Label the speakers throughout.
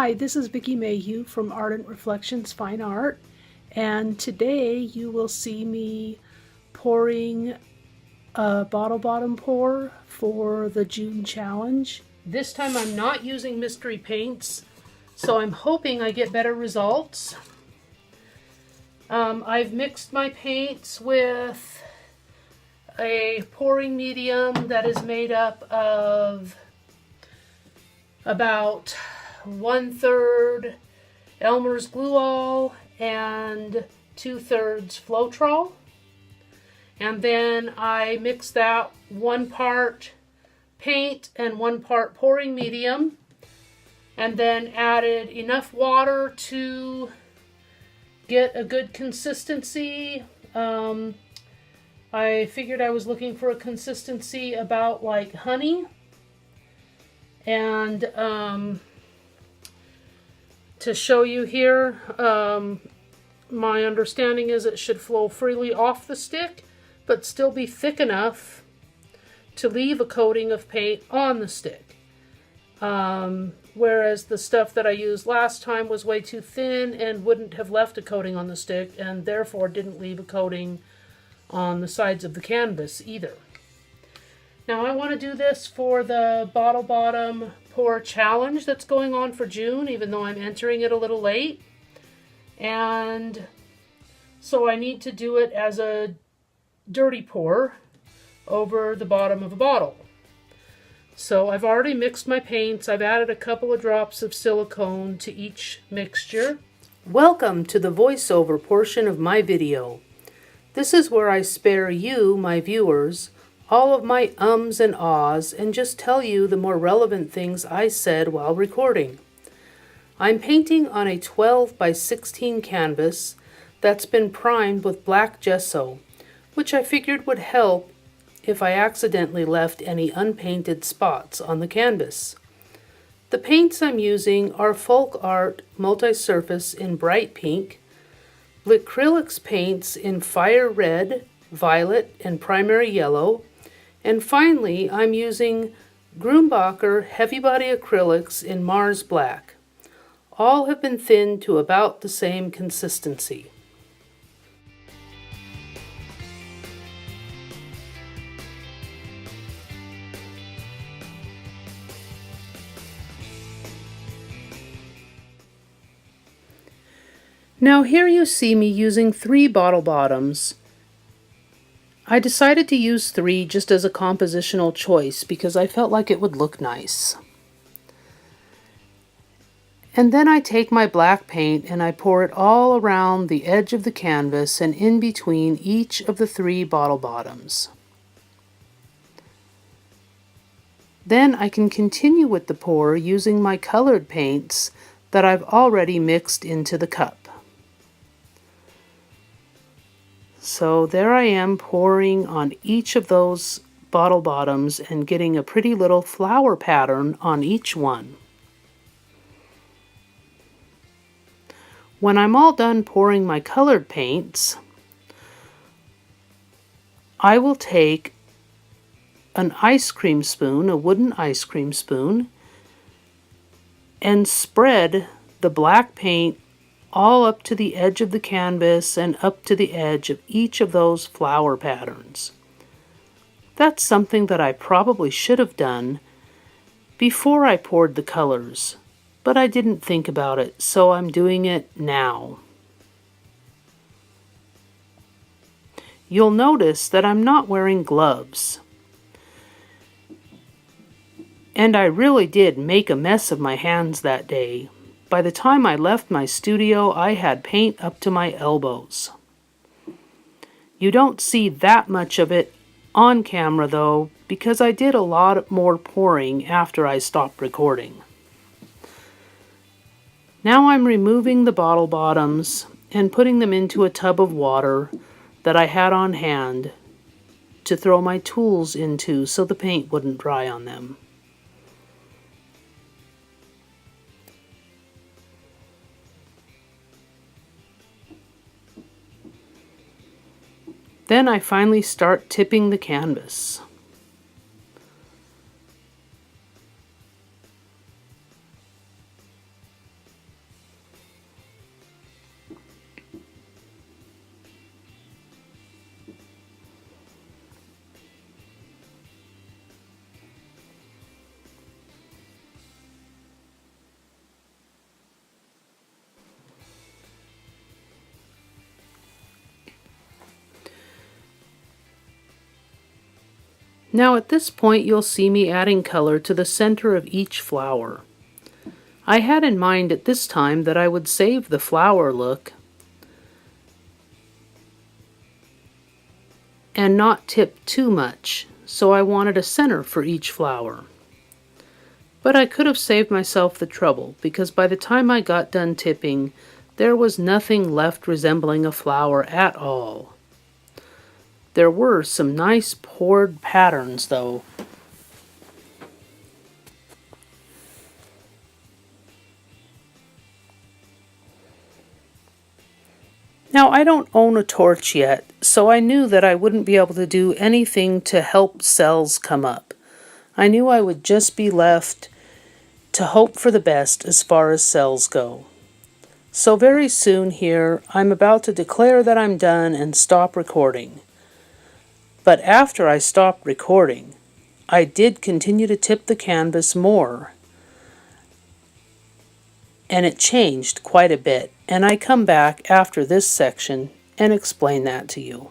Speaker 1: Hi, this is Vicki Mayhew from Ardent Reflections Fine Art, and today you will see me pouring a bottle bottom pour for the June challenge. This time I'm not using mystery paints, so I'm hoping I get better results. I've mixed my paints with a pouring medium that is made up of about 1/3 Elmer's Glue All and 2/3 Floetrol. And then I mix that 1 part paint and 1 part pouring medium, and then added enough water to get a good consistency. I figured I was looking for a consistency about like honey. And to show you here, my understanding is it should flow freely off the stick, but still be thick enough to leave a coating of paint on the stick. Whereas the stuff that I used last time was way too thin and wouldn't have left a coating on the stick, and therefore didn't leave a coating on the sides of the canvas either. Now I want to do this for the bottle bottom pour challenge that's going on for June, even though I'm entering it a little late. And so I need to do it as a dirty pour over the bottom of a bottle. So I've already mixed my paints. I've added a couple of drops of silicone to each mixture. Welcome to the voiceover portion of my video. This is where I spare you, my viewers, all of my ums and ahs and just tell you the more relevant things I said while recording. I'm painting on a 12 by 16 canvas that's been primed with black gesso, which I figured would help if I accidentally left any unpainted spots on the canvas. The paints I'm using are Folk Art Multi-Surface in bright pink, Acrylic paints in fire red, violet, and primary yellow, and finally I'm using Grumbacher Heavy Body Acrylics in Mars Black. All have been thinned to about the same consistency. Now here you see me using 3 bottle bottoms. I decided to use 3 just as a compositional choice because I felt like it would look nice. And then I take my black paint and I pour it all around the edge of the canvas and in between each of the 3 bottle bottoms. Then I can continue with the pour using my colored paints that I've already mixed into the cup. So there I am pouring on each of those bottle bottoms and getting a pretty little flower pattern on each one. When I'm all done pouring my colored paints, I will take an ice cream spoon, a wooden ice cream spoon, and spread the black paint all up to the edge of the canvas and up to the edge of each of those flower patterns. That's something that I probably should have done before I poured the colors, but I didn't think about it, so I'm doing it now. You'll notice that I'm not wearing gloves. And I really did make a mess of my hands that day. By the time I left my studio, I had paint up to my elbows. You don't see that much of it on camera though, because I did a lot more pouring after I stopped recording. Now I'm removing the bottle bottoms and putting them into a tub of water that I had on hand to throw my tools into so the paint wouldn't dry on them. Then I finally start tipping the canvas. Now at this point you'll see me adding color to the center of each flower. I had in mind at this time that I would save the flower look and not tip too much, so I wanted a center for each flower. But I could have saved myself the trouble, because by the time I got done tipping, there was nothing left resembling a flower at all. There were some nice poured patterns, though. Now, I don't own a torch yet, so I knew that I wouldn't be able to do anything to help cells come up. I knew I would just be left to hope for the best as far as cells go. So very soon here, I'm about to declare that I'm done and stop recording. But after I stopped recording, I did continue to tip the canvas more. And it changed quite a bit, and I come back after this section and explain that to you.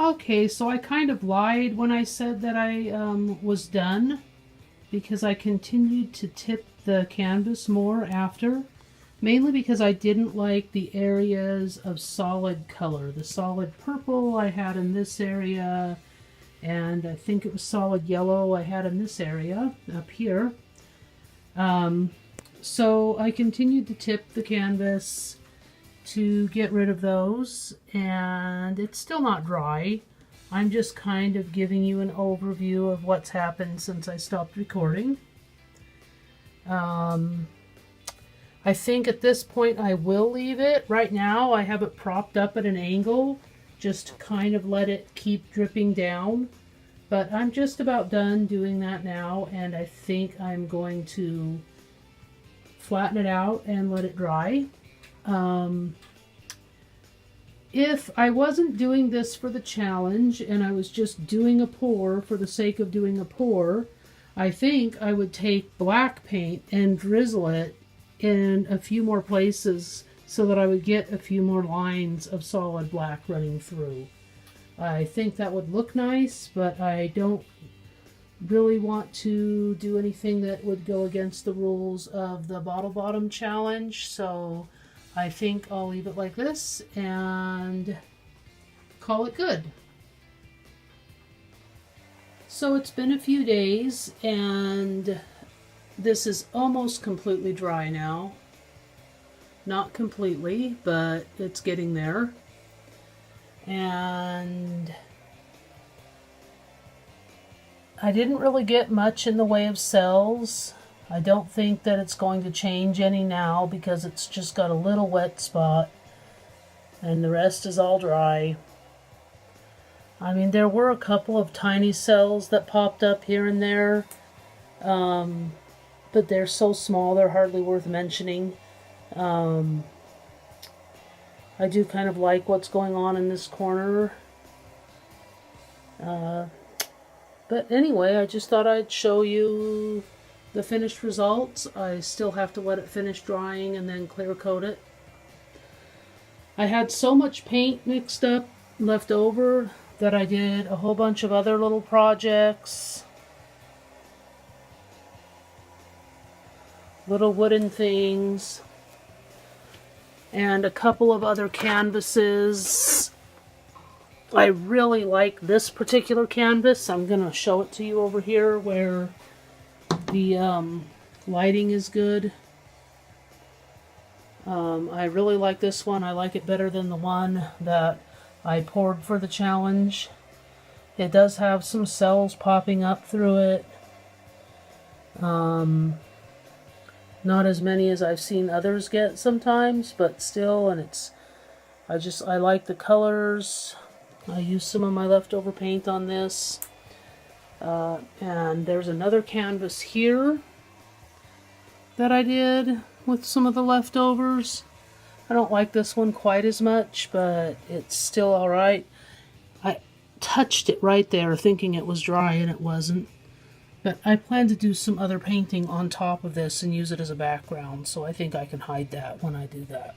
Speaker 1: Okay, so I kind of lied when I said that I was done, because I continued to tip the canvas more after, mainly because I didn't like the areas of solid color. The solid purple I had in this area, and I think it was solid yellow I had in this area up here. So I continued to tip the canvas to get rid of those, and it's still not dry. I'm just kind of giving you an overview of what's happened since I stopped recording. I think at this point I will leave it. Right now I have it propped up at an angle just to kind of let it keep dripping down, but I'm just about done doing that now, and I think I'm going to flatten it out and let it dry. If I wasn't doing this for the challenge and I was just doing a pour for the sake of doing a pour, I think I would take black paint and drizzle it in a few more places so that I would get a few more lines of solid black running through. I think that would look nice, but I don't really want to do anything that would go against the rules of the bottle bottom challenge, so I think I'll leave it like this and call it good. So it's been a few days and this is almost completely dry now. Not completely, but it's getting there. And I didn't really get much in the way of cells. I don't think that it's going to change any now because it's just got a little wet spot and the rest is all dry. I mean, there were a couple of tiny cells that popped up here and there, but they're so small they're hardly worth mentioning. I do kind of like what's going on in this corner. But anyway, I just thought I'd show you the finished results. I still have to let it finish drying and then clear coat it. I had so much paint mixed up left over that I did a whole bunch of other little projects. Little wooden things. And a couple of other canvases. I really like this particular canvas. I'm going to show it to you over here where the lighting is good. I really like this one. I like it better than the one that I poured for the challenge. It does have some cells popping up through it. Not as many as I've seen others get sometimes, but still, and I like the colors. I used some of my leftover paint on this. And there's another canvas here that I did with some of the leftovers. I don't like this one quite as much, but it's still alright. I touched it right there thinking it was dry and it wasn't. But I plan to do some other painting on top of this and use it as a background, so I think I can hide that when I do that.